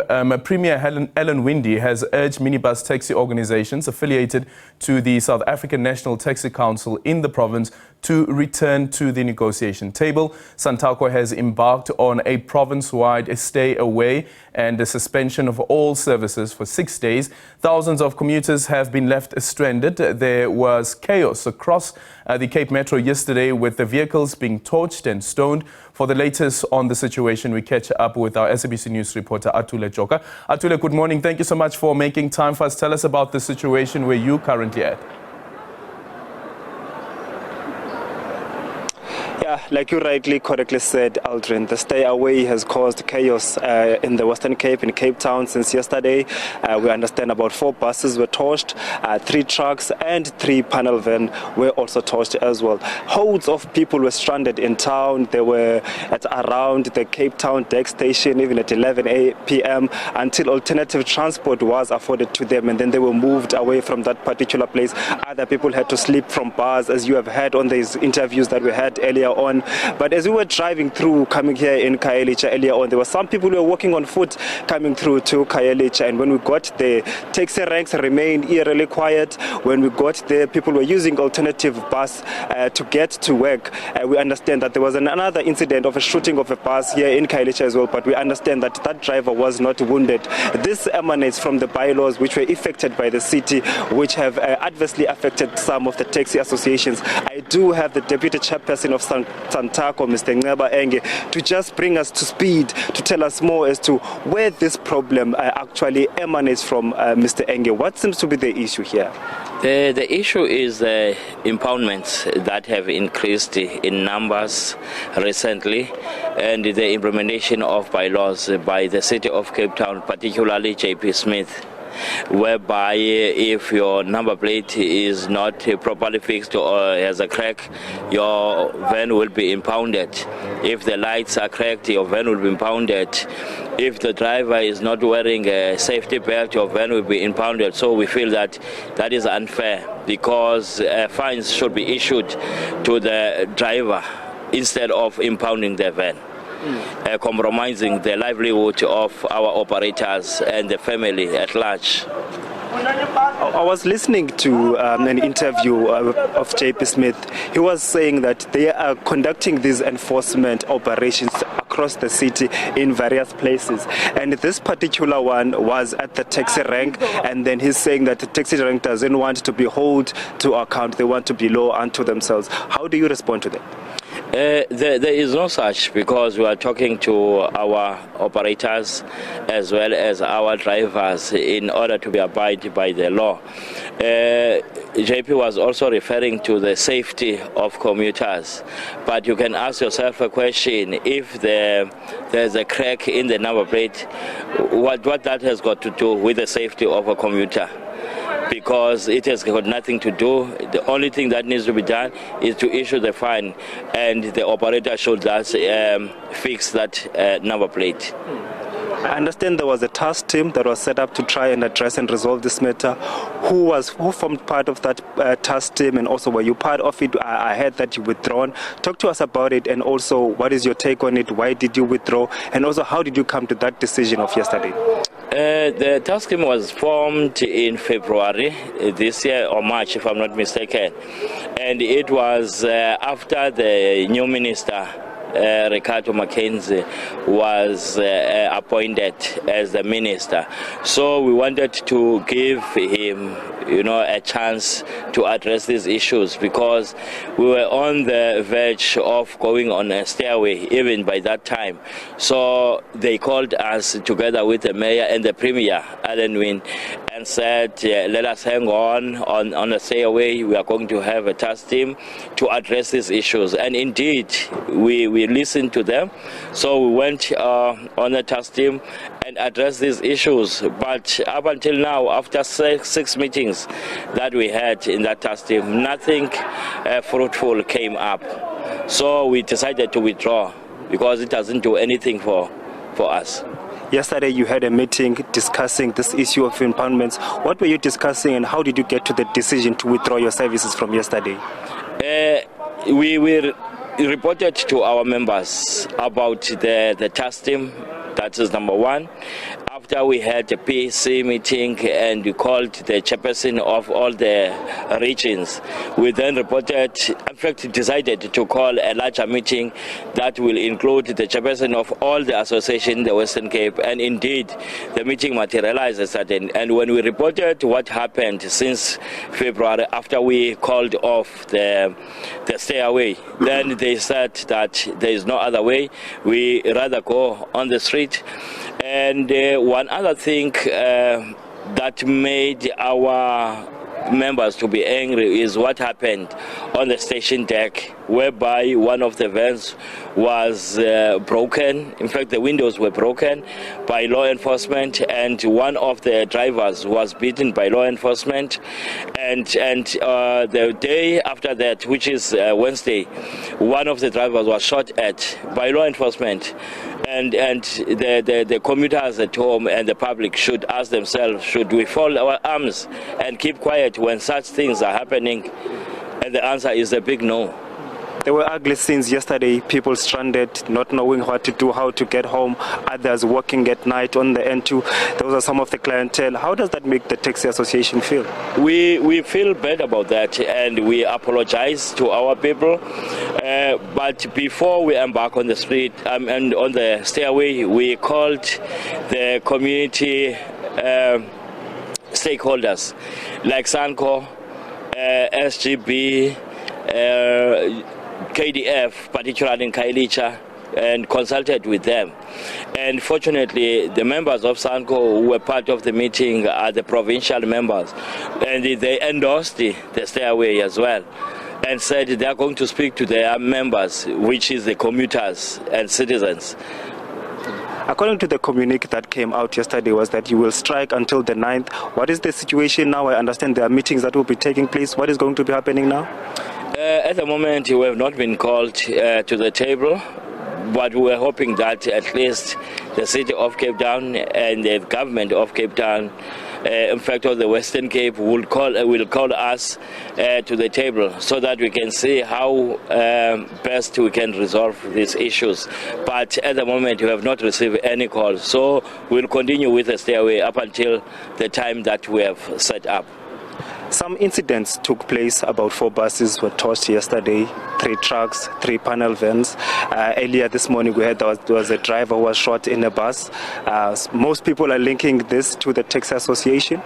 Premier Ellen Windey has urged minibus taxi organizations affiliated to the South African National Taxi Council in the province to return to the negotiation table. Santaco has embarked on a province-wide stay away and the suspension of all services for 6 days. Thousands of commuters have been left stranded. There was chaos across the Cape Metro yesterday, with the vehicles being torched and stoned. For the latest on the situation, we catch up with our SABC News reporter Atule Joka. Atule, good morning. Thank you so much for making time for us. Tell us about the situation where you're currently at. Yeah, like you correctly said, Aldrin, the stay away has caused chaos in the Western Cape, in Cape Town since yesterday. We understand about 4 buses were torched, 3 trucks and 3 panel vans were also torched as well. Hordes of people were stranded in town. They were at around the Cape Town deck station even at 11 p.m. until alternative transport was afforded to them, and then they were moved away from that particular place. Other people had to sleep from bars, as you have heard on these interviews that we had earlier on. But as we were driving through, coming here in Khayelitsha earlier on, there were some people who were walking on foot coming through to Khayelitsha, and when we got there, taxi ranks remained eerily quiet. When we got there, people were using alternative bus to get to work. We understand that there was another incident of a shooting of a bus here in Khayelitsha as well, but we understand that that driver was not wounded. This emanates from the bylaws which were effected by the city, which have adversely affected some of the taxi associations. I do have the deputy chairperson of Santaco, Mr. Enge, to just bring us to speed, to tell us more as to where this problem actually emanates from. Mr. Enge, what seems to be the issue here? The issue is impoundments that have increased in numbers recently, and the implementation of bylaws by the city of Cape Town, particularly JP Smith, whereby if your number plate is not properly fixed or has a crack, your van will be impounded. If the lights are cracked, your van will be impounded. If the driver is not wearing a safety belt, your van will be impounded. So we feel that that is unfair, because fines should be issued to the driver instead of impounding the van. Compromising the livelihood of our operators and the family at large. I was listening to an interview of JP Smith. He was saying that they are conducting these enforcement operations across the city in various places, and this particular one was at the taxi rank, and then he's saying that the taxi rank doesn't want to be held to account. They want to be law unto themselves. How do you respond to that? There is no such, because we are talking to our operators as well as our drivers in order to be abide by the law. JP was also referring to the safety of commuters, but you can ask yourself a question: if there's a crack in the number plate, what that has got to do with the safety of a commuter? Because it has got nothing to do. The only thing that needs to be done is to issue the fine, and the operator should thus fix that number plate. I understand there was a task team that was set up to try and address and resolve this matter. Who formed part of that task team, and also were you part of it? I heard that you withdrawn. Talk to us about it, and also what is your take on it? Why did you withdraw? And also, how did you come to that decision of yesterday? The task team was formed in February this year, or March if I'm not mistaken, and it was after the new minister Ricardo Mackenzie was appointed as the minister. So we wanted to give him, a chance to address these issues, because we were on the verge of going on a stairway even by that time. So they called us together with the mayor and the premier, Ellen Windey, and said, let us hang on a stairway. We are going to have a task team to address these issues. And indeed, we listened to them. So we went on a task team and addressed these issues. But up until now, after six meetings that we had in that task team, nothing fruitful came up. So we decided to withdraw, because it doesn't do anything for us. Yesterday you had a meeting discussing this issue of impoundments. What were you discussing, and how did you get to the decision to withdraw your services from yesterday? We reported to our members about the task team. That is number one. After we had a PC meeting and we called the chairperson of all the regions, we then reported, in fact, decided to call a larger meeting that will include the chairperson of all the associations in the Western Cape. And indeed, the meeting materialized as certain. And when we reported what happened since February, after we called off the stay away, then they said that there is no other way. We rather go on the street. And one other thing that made our members to be angry is what happened on the station deck, whereby one of the vans was broken. In fact, the windows were broken by law enforcement, and one of the drivers was beaten by law enforcement. And the day after that, which is Wednesday, one of the drivers was shot at by law enforcement. And the commuters at home and the public should ask themselves, should we fold our arms and keep quiet when such things are happening? And the answer is a big no. There were ugly scenes yesterday, people stranded, not knowing what to do, how to get home, others working at night on the N2. Those are some of the clientele. How does that make the taxi association feel? We feel bad about that, and we apologize to our people. But before we embark on the street and on the stairway, we called the community stakeholders like Sanco, SGB, KDF, particularly in Kailicha, and consulted with them. And fortunately, the members of Sanco who were part of the meeting are the provincial members, and they endorsed the stairway as well, and said they are going to speak to their members, which is the commuters and citizens. According to the communique that came out yesterday was that you will strike until the 9th. What is the situation now? I understand there are meetings that will be taking place. What is going to be happening now? At the moment, we have not been called to the table, but we are hoping that at least the city of Cape Town and the government of Cape Town, in fact, of the Western Cape, will call us to the table so that we can see how best we can resolve these issues. But at the moment, we have not received any calls, so we'll continue with the stairway up until the time that we have set up. Some incidents took place. About 4 buses were torched yesterday, 3 trucks, 3 panel vans. Earlier this morning we heard there was a driver who was shot in a bus. Most people are linking this to the taxi association.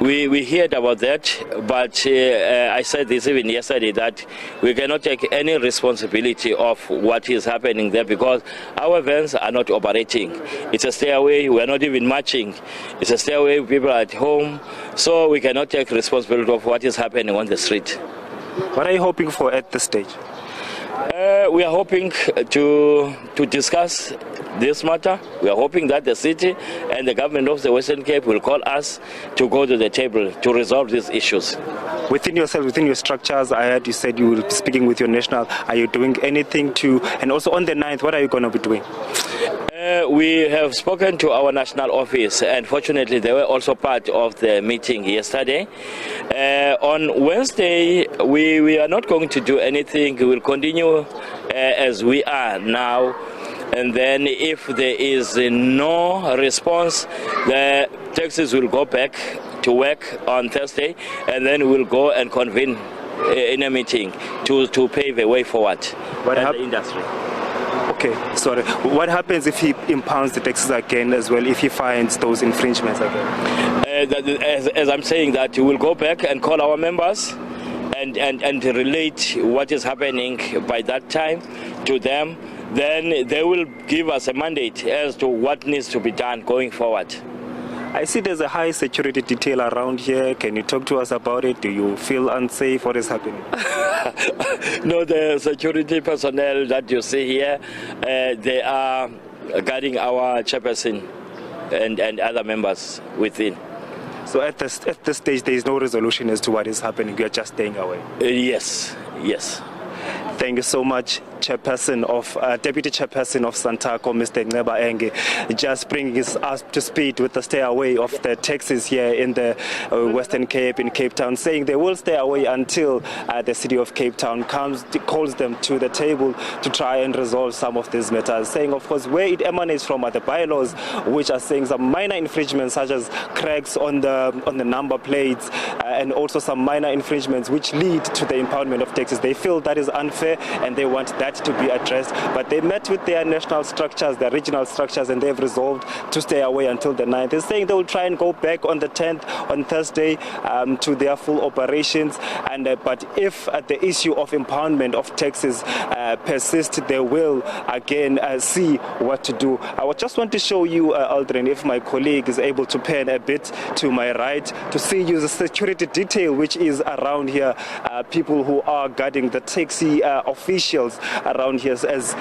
We heard about that, but I said this even yesterday, that we cannot take any responsibility of what is happening there because our vans are not operating. It's a stairway, we are not even marching. It's a stairway, people are at home, so we cannot take responsibility of what is happening on the street. What are you hoping for at this stage? We are hoping to discuss this matter. We are hoping that the city and the government of the Western Cape will call us to go to the table to resolve these issues. Within yourself, within your structures, I heard you said you will be speaking with your national. Are you doing anything to, and also on the 9th, what are you going to be doing? We have spoken to our national office, and fortunately they were also part of the meeting yesterday. On Wednesday, we are not going to do anything. We will continue as we are now. And then if there is no response, the taxis will go back to work on Thursday, and then we'll go and convene in a meeting to pave a way forward for the industry. Okay, sorry. What happens if he impounds the taxes again as well, if he finds those infringements again? As I'm saying that, we will go back and call our members and relate what is happening by that time to them. Then they will give us a mandate as to what needs to be done going forward. I see there's a high security detail around here. Can you talk to us about it? Do you feel unsafe? What is happening? No, the security personnel that you see here, they are guarding our chairperson and other members within. So at this stage, there is no resolution as to what is happening. You are just staying away. Yes. Thank you so much. Deputy Chairperson of Santaco, Mr. Nceba Enge, just bringing us up to speed with the stay away of the taxis here in the Western Cape, in Cape Town, saying they will stay away until the city of Cape Town calls them to the table to try and resolve some of these matters, saying, of course, where it emanates from are the bylaws, which are saying some minor infringements such as cracks on the number plates and also some minor infringements which lead to the impoundment of taxis. They feel that is unfair and they want that to be addressed, but they met with their national structures, their regional structures, and they've resolved to stay away until the 9th. They're saying they will try and go back on the 10th, on Thursday, to their full operations, but if the issue of impoundment of taxis persists, they will again see what to do. I would just want to show you, Aldrin, if my colleague is able to pan a bit to my right, to see you the security detail which is around here, people who are guarding the taxi officials around here as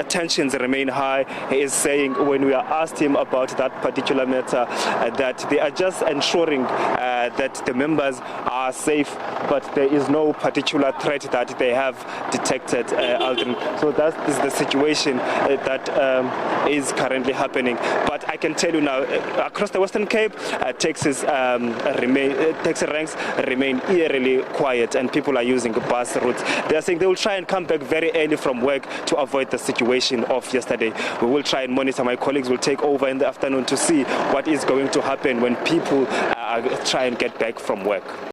tensions remain high. He is saying, when we are asked him about that particular matter, that they are just ensuring that the members are safe, but there is no particular threat that they have detected, Aldrin. So that is the situation that is currently happening. But I can tell you now, across the Western Cape, taxi ranks remain eerily quiet, and people are using bus routes. They are saying they will try and come back very early from work to avoid the situation of yesterday. We will try and monitor. My colleagues will take over in the afternoon to see what is going to happen when people try and get back from work.